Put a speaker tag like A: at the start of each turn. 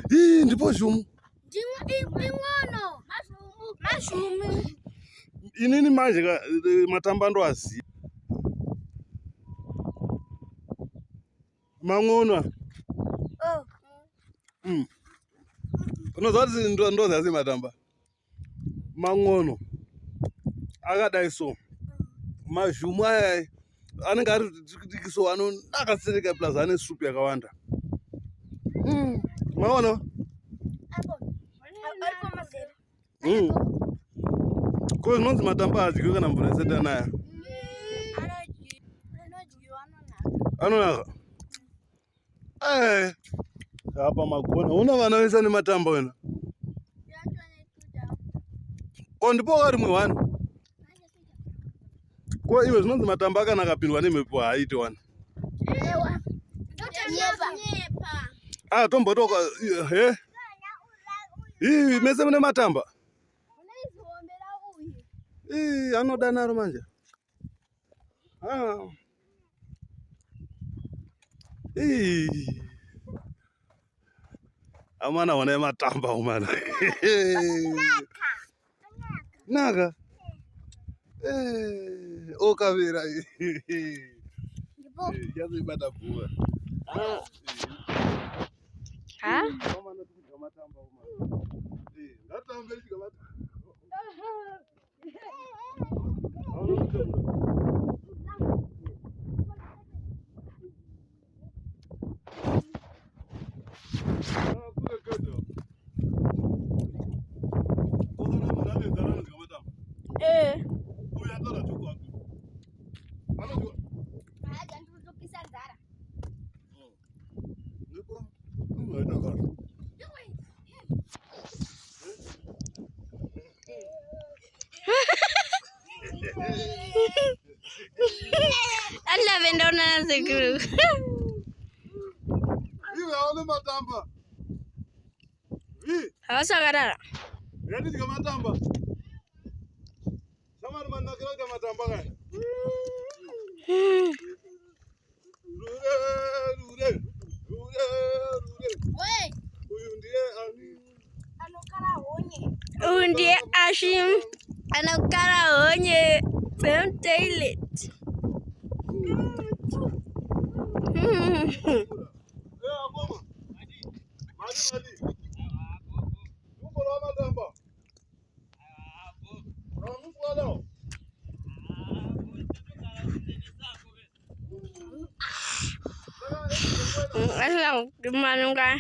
A: Hii ndipo shumu.
B: Ing'ono. Mashumu.
A: Inini manje matamba ndo azi. Mang'ono. Unozati ndo zazi matamba. Mang'ono. Akadai so. Mashumu aya anenge ari tikiso akatsereka plus ane supu yakawanda. Maona? Ko zvinonzi matamba adyiwe kana mvura isati yanaya. Anonaka. Apa magona. Una vana vese ane matamba wena? Ko ndipo rimwe wani. Ko iwe zvinonzi matamba kana akapindwa nemhepo haaiti wani. Tombotoka he. Hii mese mune matamba. Anoda naro manje. Amana wane matamba umana. Naka. Okavera. Yazi bata buwa. Mama na tukuja matamba umana. Ngatamba ichika matamba.
B: Allah benda una seguru.
A: Iwe aone matamba.
B: Hawasa garara.
A: Yati tiga matamba. Sama rumah nak kira matamba kan? Rure.
B: Woi.
A: Undie
B: Ashim. Anokara onye. Don't tail it. Gimana kan?